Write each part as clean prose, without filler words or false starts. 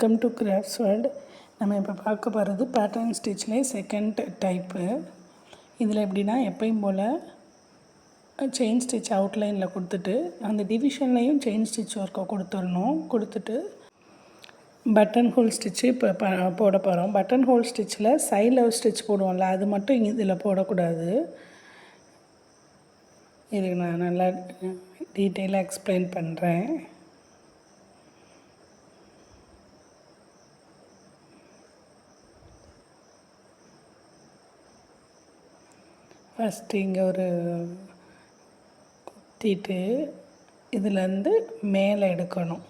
Welcome to crafts world. நம்ம இப்போ பார்க்க போகிறது பேட்டர்ன் ஸ்டிச்சில் செகண்ட் டைப்பு. இதில் எப்படின்னா எப்பயும் போல் செயின் ஸ்டிச் அவுட்லைனில் கொடுத்துட்டு அந்த டிவிஷன்லேயும் செயின் ஸ்டிச் ஒர்க்கை கொடுத்துட்டு பட்டன் ஹோல் ஸ்டிச்சு இப்போ போட போகிறோம். பட்டன் ஹோல் ஸ்டிச்சில் சைடில் ஸ்டிச் போடுவோம்ல, அது மட்டும் இதில் போடக்கூடாது. இதுக்கு நான் நல்லா டீட்டெயிலாக எக்ஸ்பிளைன் பண்ணுறேன். ஃபஸ்ட்டு இங்கே ஒரு குத்திட்டு இதுலேருந்து மேலே எடுக்கணும்.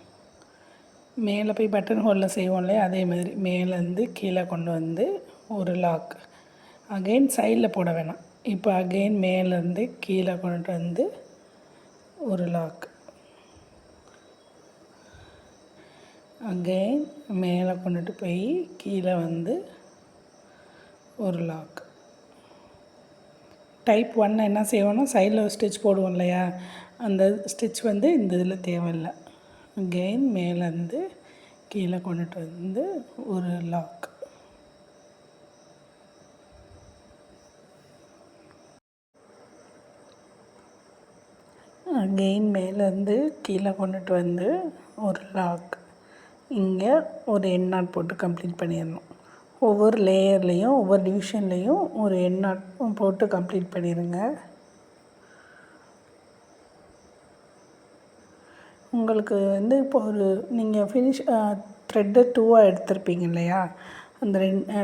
மேலே போய் பட்டன் ஹோலில் செய்வோம் இல்லையா, அதே மாதிரி மேலேருந்து கீழே கொண்டு வந்து ஒரு லாக். அகெயின் சைடில் போட வேணாம். இப்போ அகெயின் மேலேருந்து கீழே கொண்டு வந்து ஒரு லாக். அகெயின் மேலே கொண்டுட்டு போய் கீழே வந்து ஒரு லாக். டைப் 1 என்ன செய்வோன்னா சைடில் ஒரு ஸ்டிச் போடுவோம் இல்லையா, அந்த ஸ்டிச் வந்து இந்த இதில் தேவையில்லை. அகெயின் மேலேருந்து கீழே கொண்டுட்டு வந்து ஒரு லாக். அகெயின் மேலேருந்து கீழே கொண்டுட்டு வந்து ஒரு லாக். இங்கே ஒரு எண்ட் நாட் போட்டு கம்ப்ளீட் பண்ணிடணும். ஒவ்வொரு லேயர்லேயும் ஒவ்வொரு டிவிஷன்லேயும் ஒரு எண்ட் நாட் போட்டு கம்ப்ளீட் பண்ணிடுங்க. உங்களுக்கு வந்து இப்போ ஒரு நீங்கள் ஃபினிஷ் த்ரெட்டை 2ஆக எடுத்திருப்பீங்க இல்லையா, அந்த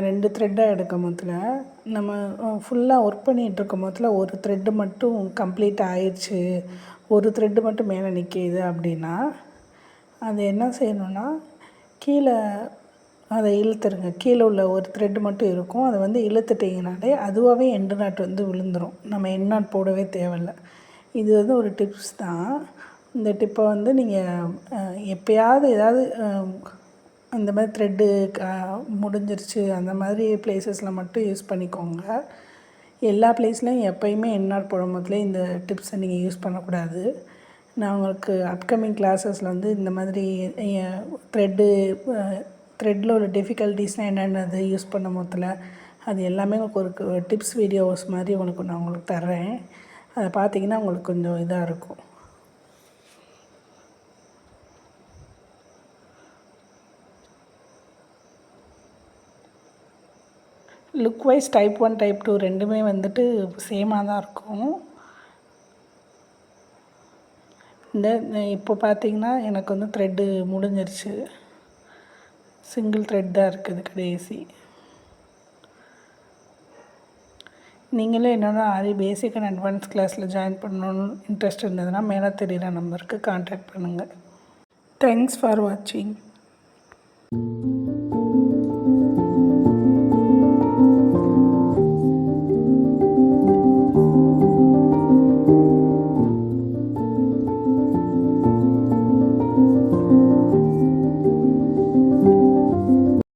ரெண்டு த்ரெட்டாக எடுக்கும் போதில் நம்ம ஃபுல்லாக ஒர்க் பண்ணிகிட்ருக்கும் போதில் ஒரு த்ரெட்டு மட்டும் கம்ப்ளீட் ஆயிடுச்சு, ஒரு த்ரெட்டு மட்டும் மேலே நிற்கிது அப்படின்னா அது என்ன செய்யணுன்னா கீழே அதை இழுத்துருங்க. கீழே உள்ள ஒரு த்ரெட்டு மட்டும் இருக்கும், அதை வந்து இழுத்துட்டிங்கனாலே அதுவாகவே எண்டு நாட் வந்து விழுந்துடும். நம்ம எண்ட் நாட் போடவே தேவையில்லை. இது வந்து ஒரு டிப்ஸ் தான். இந்த டிப்பை வந்து நீங்கள் எப்போயாவது ஏதாவது இந்த மாதிரி த்ரெட்டு முடிஞ்சிருச்சு அந்த மாதிரி ப்ளேஸஸில் மட்டும் யூஸ் பண்ணிக்கோங்க. எல்லா ப்ளேஸ்லையும் எப்போயுமே எண்ட் நாட் போடும் போதுலே இந்த டிப்ஸை நீங்கள் யூஸ் பண்ணக்கூடாது. நான் உங்களுக்கு அப்கமிங் கிளாஸஸில் வந்து இந்த மாதிரி த்ரெட்டில் உள்ள டிஃபிகல்ட்டிஸ்னால் என்னென்னது யூஸ் பண்ணும் போதில் அது எல்லாமே உங்களுக்கு ஒரு டிப்ஸ் வீடியோஸ் மாதிரி நான் உங்களுக்கு தர்றேன். அதை பார்த்தீங்கன்னா உங்களுக்கு கொஞ்சம் இதாக இருக்கும். லுக் வைஸ் டைப் 1 டைப் 2 ரெண்டுமே வந்துட்டு சேமாக தான் இருக்கும். இந்த இப்போ பார்த்தீங்கன்னா எனக்கு வந்து த்ரெட்டு முடிஞ்சிருச்சு, சிங்கிள் த்ரெட் தான் இருக்குது கடைசி. நீங்களே என்னோட பேசிக் அண்ட் அட்வான்ஸ் கிளாஸில் ஜாயின் பண்ணணுன்னு இன்ட்ரெஸ்ட் இருந்ததுன்னா மேலே தெரிகிற நம்பருக்கு கான்டாக்ட் பண்ணுங்கள். தேங்க்ஸ் ஃபார் வாட்சிங்.